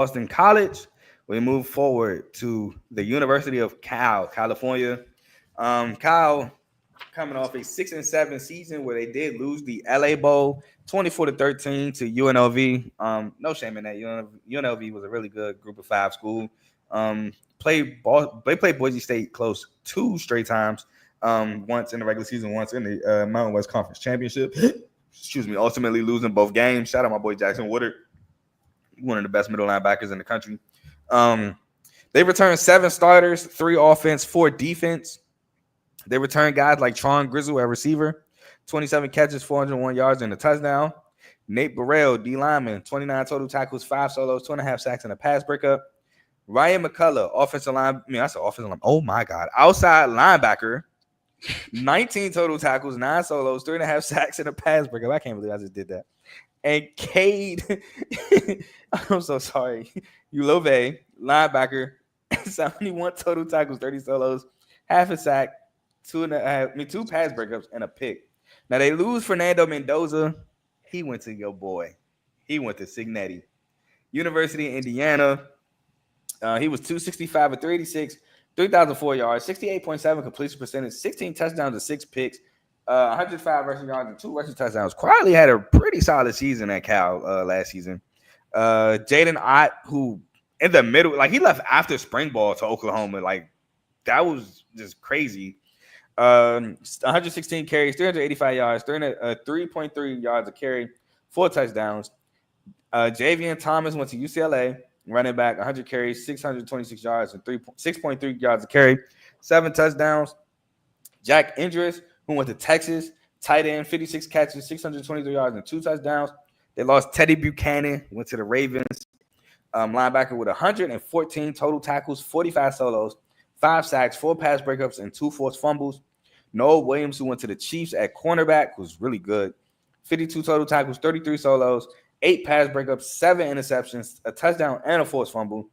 Boston College. We move forward to the University of California. Cal coming off a 6-7 season where they did lose the LA Bowl 24-13 to UNLV. No shame in that. UNLV was a really good group of five school. They played Boise State close two straight times. Once in the regular season, once in the Mountain West Conference Championship. Excuse me. Ultimately losing both games. Shout out my boy Jackson Woodard, one of the best middle linebackers in the country. They returned 7 starters, 3 offense, 4 defense. They returned guys like Tron Grizzle at receiver, 27 catches, 401 yards, and a touchdown. Nate Burrell, D lineman, 29 total tackles, 5 solos, 2.5 sacks, and a pass breakup. Ryan McCullough, offensive line. That's an offensive line. Oh my God, outside linebacker, 19 total tackles, 9 solos, 3.5 sacks, and a pass breakup. I can't believe I just did that. And Cade, I'm so sorry, Ulove, linebacker, 71 total tackles, 30 solos, half a sack, 2 pass breakups, and a pick. Now they lose Fernando Mendoza. He went to your boy. He went to Signetti. University of Indiana. He was 265 at 386, 3,004 yards, 68.7 completion percentage, 16 touchdowns and 6 picks, 105 rushing yards and 2 rushing touchdowns. Quietly had a pretty solid season at Cal last season. Jaden Ott, who in the middle, like he left after spring ball to Oklahoma, like that was just crazy. 116 carries, 385 yards, 3.3 yards a carry, 4 touchdowns. Javian Thomas went to UCLA, running back, 100 carries, 626 yards, and 6.3 yards a carry, 7 touchdowns. Jack Indris, who went to Texas, tight end, 56 catches, 623 yards, and 2 touchdowns. They lost Teddy Buchanan, went to the Ravens. Linebacker with 114 total tackles, 45 solos, 5 sacks, 4 pass breakups, and 2 forced fumbles. Noah Williams, who went to the Chiefs at cornerback, was really good. 52 total tackles, 33 solos, 8 pass breakups, 7 interceptions, a touchdown, and a forced fumble.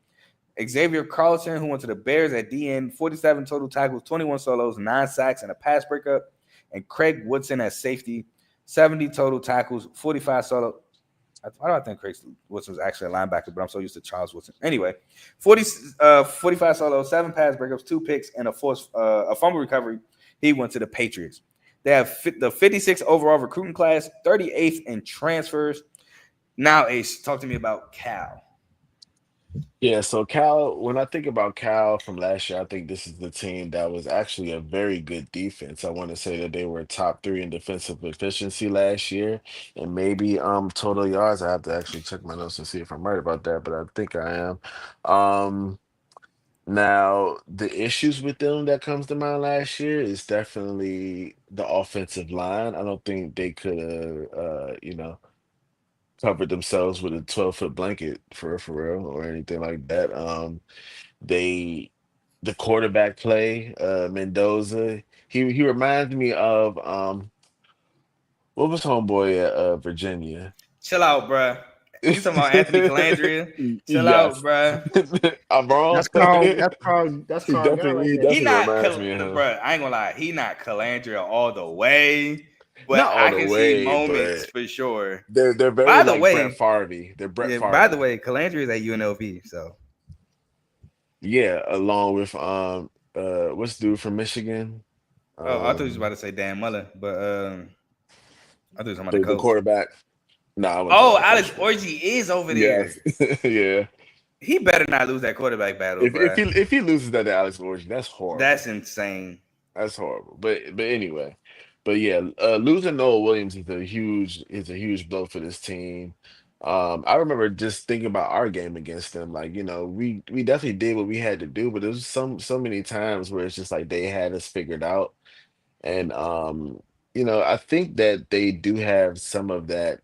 Xavier Carlson, who went to the Bears at DN, 47 total tackles, 21 solos, 9 sacks, and a pass breakup. And Craig Woodson at safety, 70 total tackles, 45 solo. Why do I think Craig Woodson was actually a linebacker, but I'm so used to Charles Woodson. Anyway, 45 solos, 7 pass breakups, 2 picks, and a fumble recovery. He went to the Patriots. They have the 56th overall recruiting class, 38th in transfers. Now, Ace, talk to me about Cal. Yeah, so Cal, when I think about Cal from last year, I think this is the team that was actually a very good defense. I want to say that they were top 3 in defensive efficiency last year, and maybe total yards. I have to actually check my notes and see if I'm right about that, but I think I am. Um, Now the issues with them that comes to mind last year is definitely the offensive line. I don't think they could have, covered themselves with a 12-foot blanket for real or anything like that. They the quarterback play, Mendoza, he reminds me of what was homeboy at Virginia? Chill out, bruh. You talking about Anthony Calandria? Chill out, Yes. bruh. I'm wrong. That's called God right He there. He definitely not, reminds me of him. bruh. I ain't gonna lie. He not Calandria all the way, but Not all I the can see way, moments but for sure. they're very By the like Brett way, Favre. They're Brett yeah. By the Favre. way, Calandria is at UNLV. So, Yeah, along with what's the dude from Michigan? oh, I thought you was about Um to say Dan Mullen, but I thought you was talking about the the coach. quarterback. No, I wasn't talking Oh, about the Alex coach, but Orji is over there. yes. Yeah. He better not lose that quarterback battle, If bruh. he loses that to Alex Orton, that's That's horrible. insane. That's horrible. But anyway. But yeah, losing Noah Williams is a huge blow for this team. I remember just thinking about our game against them. Like, we definitely did what we had to do, but there was so many times where it's just like they had us figured out. And I think that they do have some of that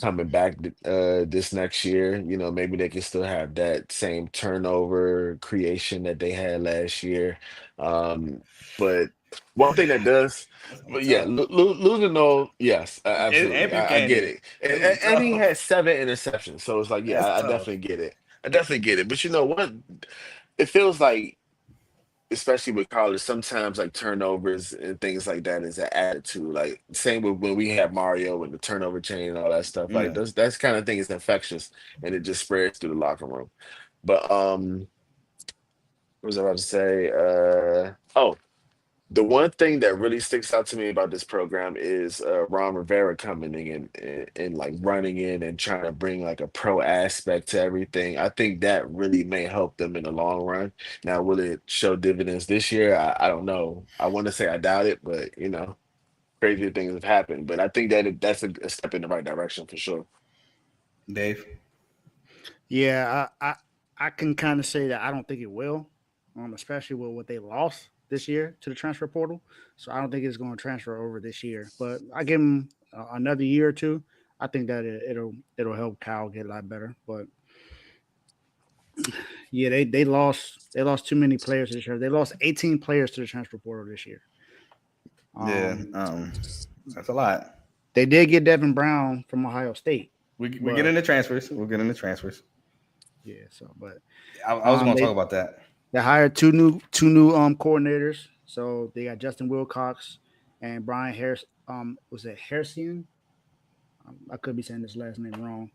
coming back this next year. Maybe they can still have that same turnover creation that they had last year. But one thing that does, That's gonna be but yeah, tough. losing no, yes, And absolutely, I get Buchanan. it, It's gonna be and he tough. had 7 interceptions, so it's like, yeah, That's I tough. definitely get it. I definitely get it. But you know what? It feels like especially with college, sometimes like turnovers and things like that is an attitude. Like same with when we had Mario and the turnover chain and all that stuff. Like Yeah. that's kind of thing is infectious and it just spreads through the locker room. But what was I about to say? Oh, the one thing that really sticks out to me about this program is Ron Rivera coming in and like running in and trying to bring like a pro aspect to everything. I think that really may help them in the long run. Now, will it show dividends this year? I don't know. I want to say I doubt it, but crazy things have happened. But I think that that's a step in the right direction for sure. Dave. Yeah, I can kind of say that I don't think it will, especially with what they lost this year to the transfer portal. So I don't think it's going to transfer over this year. But I give them another year or two. I think that it'll help Kyle get a lot better. But yeah, they lost too many players this year. They lost 18 players to the transfer portal this year. Yeah. That's a lot. They did get Devin Brown from Ohio State. We get into transfers. We'll get into transfers. Yeah. So, but I was going to talk about that. they hired two new coordinators. So they got Justin Wilcox and Brian Harris. Was it Harrison? I could be saying this last name wrong.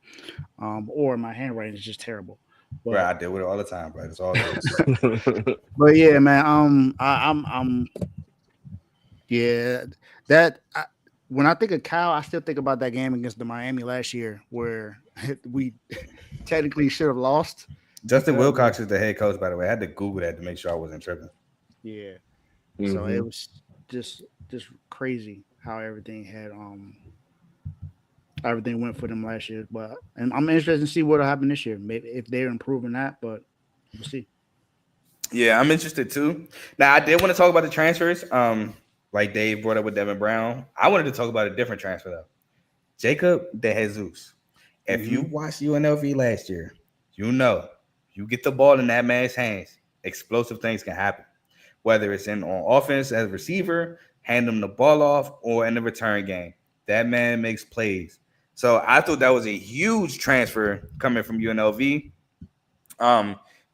Or my handwriting is just terrible. But, Bro, I deal with it all the time, bro. It's all good. but yeah, man. I'm yeah. When I think of Cal, I still think about that game against the Miami last year where we technically should have lost. Justin Wilcox is the head coach, by the way. I had to Google that to make sure I wasn't tripping. Yeah. So it was just crazy how everything went for them last year. But and I'm interested to see what'll happen this year. Maybe if they're improving that, but we'll see. Yeah, I'm interested too. Now, I did want to talk about the transfers. Like Dave brought up with Devin Brown. I wanted to talk about a different transfer though. Jacob De Jesus. If you watched UNLV last year, you know you get the ball in that man's hands, explosive things can happen. Whether it's on offense as a receiver, hand him the ball off, or in the return game. That man makes plays. So I thought that was a huge transfer coming from UNLV.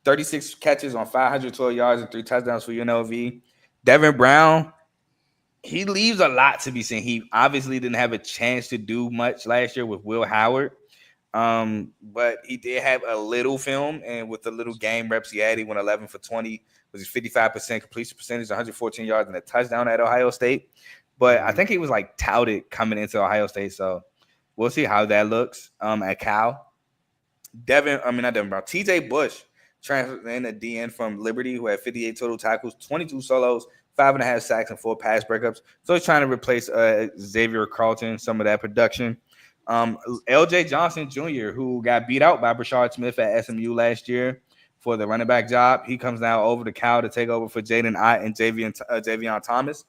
36 catches on 512 yards and 3 touchdowns for UNLV. Devin Brown, he leaves a lot to be seen. He obviously didn't have a chance to do much last year with Will Howard. But he did have a little film, and with the little game reps he had, he went 11 for 20, was 55% completion percentage, 114 yards and a touchdown at Ohio State. But I think he was like touted coming into Ohio State, so we'll see how that looks at Cal. Not Devin Brown, TJ Bush transferred in a DN from Liberty, who had 58 total tackles, 22 solos, 5.5 sacks, and 4 pass breakups. So he's trying to replace Xavier Carlton, some of that production. LJ Johnson Jr., who got beat out by Brashard Smith at SMU last year for the running back job. He comes now over to Cal to take over for Jaden Ott and Javion Thomas.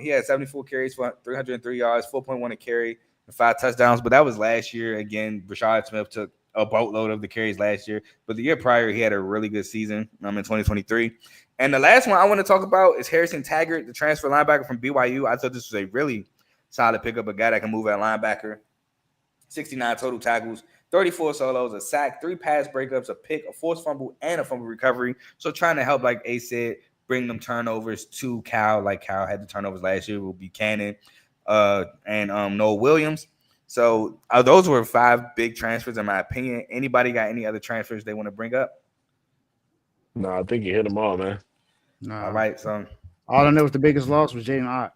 He had 74 carries for 303 yards, 4.1 a carry, and 5 touchdowns. But that was last year. Again, Brashard Smith took a boatload of the carries last year. But the year prior, he had a really good season in 2023. And the last one I want to talk about is Harrison Taggart, the transfer linebacker from BYU. I thought this was a really solid pickup, a guy that can move at linebacker. 69 total tackles, 34 solos, a sack, 3 pass breakups, a pick, a forced fumble, and a fumble recovery. So trying to help, like Ace said, bring them turnovers to Cal, like Cal had the turnovers last year with Buchanan and Noah Williams. So those were 5 big transfers, in my opinion. Anybody got any other transfers they want to bring up? No, I think you hit them all, man. All right, so all I know was the biggest loss was Jaden Ott.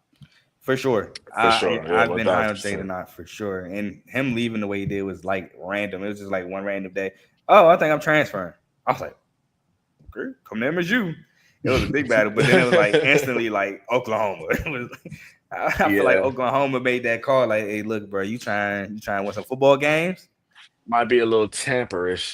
For sure. Yeah, I've been high on 1000%. Jaden Ott for sure. And him leaving the way he did was like random. It was just like one random day. Oh, I think I'm transferring. I was like, okay, come to MSU. It was a big battle, but then it was like instantly like Oklahoma. It was I feel like Oklahoma made that call. Like, hey, look, bro, you trying to win some football games? Might be a little tamperish.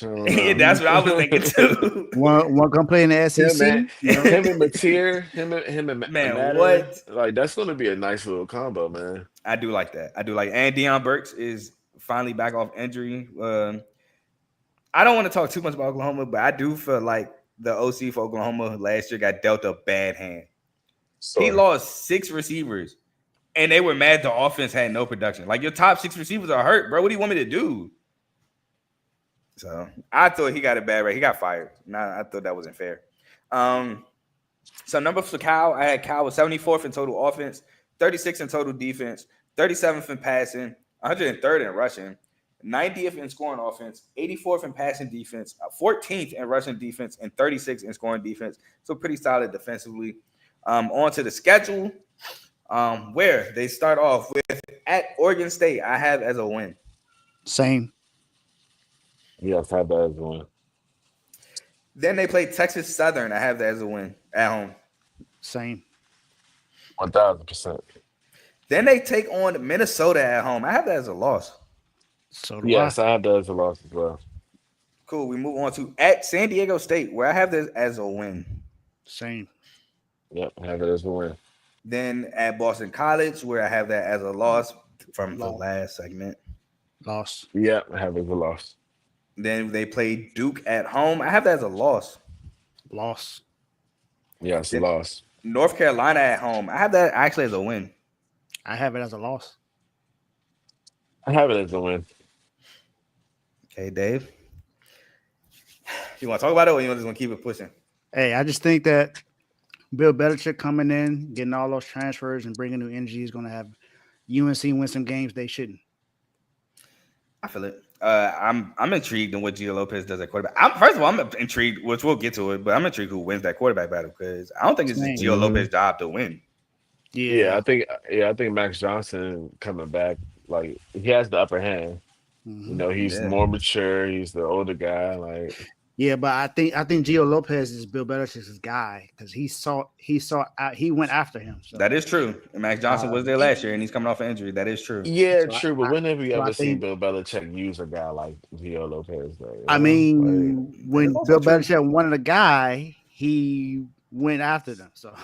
That's what I was thinking too. One come play in the SEC. Him and Mateer, him and Man, Matter, what? Like that's gonna be a nice little combo, man. I do like that. And Deion Burks is finally back off injury. I don't want to talk too much about Oklahoma, but I do feel like the OC for Oklahoma last year got dealt a bad hand. He lost 6 receivers, and they were mad the offense had no production. Like, your top 6 receivers are hurt, bro. What do you want me to do? So I thought he got a bad rate. He got fired. Nah, I thought that wasn't fair. So numbers for Cal, I had Cal with 74th in total offense, 36th in total defense, 37th in passing, 103rd in rushing, 90th in scoring offense, 84th in passing defense, 14th in rushing defense, and 36th in scoring defense. So pretty solid defensively. On to the schedule, where they start off with at Oregon State, I have as a win. Same. Yes, I have that as one. Then they play Texas Southern. I have that as a win at home. Same. 1000%. Then they take on Minnesota at home. I have that as a loss. So do Yes, I. I have that as a loss as well. Cool. We move on to at San Diego State, where I have this as a win. Same. Yep, I have it as a win. Then at Boston College, where I have that as a loss from the Loss. last segment. Loss. Yep, I have it as a loss. Then they play Duke at home. I have that as a loss. Loss. Yes, Then- loss. North Carolina at home. I have that actually as a win. I have it as a loss. I have it as a win. Okay, Dave. You want to talk about it, or you just want to keep it pushing? Hey, I just think that Bill Belichick coming in, getting all those transfers and bringing new energy is going to have UNC win some games they shouldn't. I feel it. I'm intrigued in what Gio Lopez does at quarterback. First of all, I'm intrigued, which we'll get to it, but I'm intrigued who wins that quarterback battle because I don't think it's Same. Gio Lopez's job to win. Yeah, I think Max Johnson coming back, like he has the upper hand. Mhm. You know, he's Yeah. more mature. He's the older guy. Like, Yeah, but I think Gio Lopez is Bill Belichick's guy because he went after him. So. That is true. And Max Johnson was there last year, and he's coming off an injury. That is true. yeah, So true. But when have you so I ever seen think- Bill Belichick use a guy like Gio Lopez? Though, you I know? mean, when That's also Bill true. Belichick wanted a guy, he went after them. So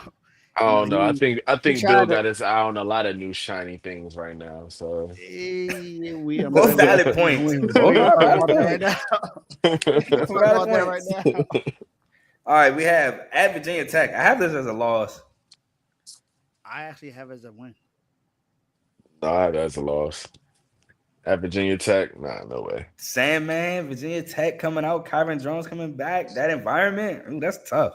I don't know. I think tried Bill to- got his eye on a lot of new shiny things right now. So we Both valid points. Both valid points. right now. All right, we have at Virginia Tech. I have this as a loss. I actually have it as a win. no, I have that as a loss. At Virginia Tech, nah, no way. Sandman, Virginia Tech coming out, Kyron Jones coming back. That environment, ooh, that's tough.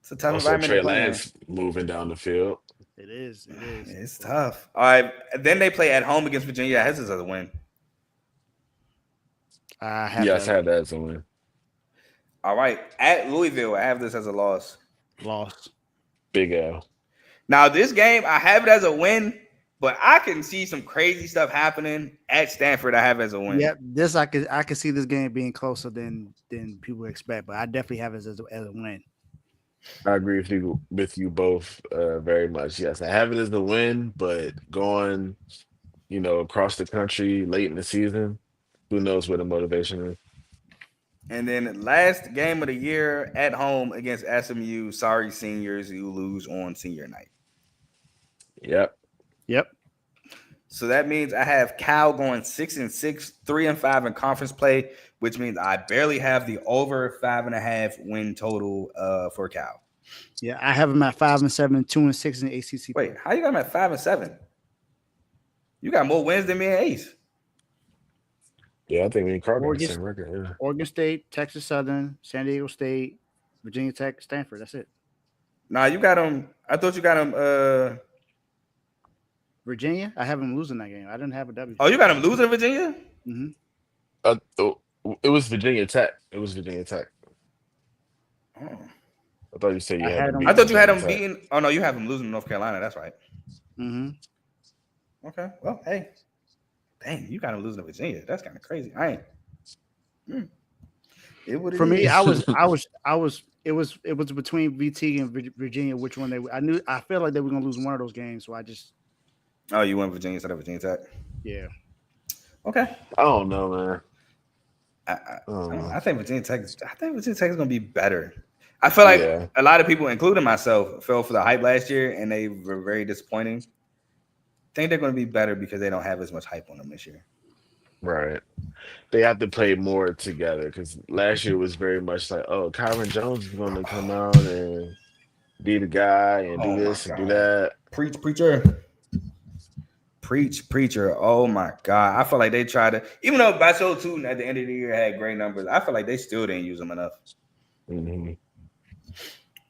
It's a tough Also, environment Trey to play in. Lance moving down the field. It is. It's tough. All right, then they play at home against Virginia. I have this as a win. I have Yes, I that have that as a win. All right, at Louisville, I have this as a loss. loss. Big L. Now, this game, I have it as a win, but I can see some crazy stuff happening at Stanford. I have as a win. Yep, this I could see this game being closer than people expect, but I definitely have it as a win. I agree with you both very much. Yes, I have it as the win, but going, across the country late in the season, who knows what the motivation is. And then last game of the year at home against SMU. Sorry, seniors, you lose on senior night. Yep. So that means I have Cal going 6-6, 3-5 in conference play, which means I barely have the over 5.5 win total for Cal. Yeah, I have them at 5-7, 2-6 in the ACC. Wait, how you got them at 5-7? You got more wins than me and Ace. Yeah, I think me and Carter got the Oregon- same record. Yeah. Oregon State, Texas Southern, San Diego State, Virginia Tech, Stanford. That's it. Nah, you got them. I thought you got them. Virginia, I have them losing that game. I didn't have a W. Oh, you got them losing to Virginia? It was Virginia Tech. Oh. I thought you said you I had had them. them- I thought you had them Virginia Tech. beating. Oh, no, you have them losing to North Carolina. That's right. Mm-hmm. Okay. Well, hey. Dang, you got them losing to Virginia. That's kind of crazy. I ain't. It would For me, it was between VT and Virginia. Which one I felt like they were gonna lose one of those games, so I just Oh, you went Virginia instead of Virginia Tech? yeah. Okay. I don't know, man. I think Virginia Tech is going to be better. I feel like Yeah. a lot of people, including myself, fell for the hype last year, and they were very disappointing. I think they're going to be better because they don't have as much hype on them this year. Right. They have to play more together because last year was very much like, oh, Kyron Jones is going to come out and be the guy and Oh do my this and do God. that. Preacher. Oh my God. I feel like they tried to, even though Basso Tootin at the end of the year had great numbers, I feel like they still didn't use them enough. Mm-hmm.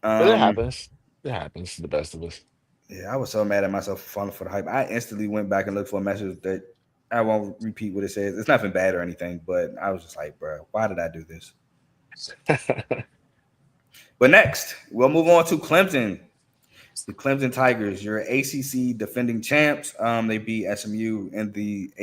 But it happens. It happens to the best of us. Yeah, I was so mad at myself for falling for the hype. I instantly went back and looked for a message that I won't repeat what it says. It's nothing bad or anything, but I was just like, bro, why did I do this? But next, we'll move on to Clemson. The Clemson Tigers, your ACC defending champs. They beat SMU in the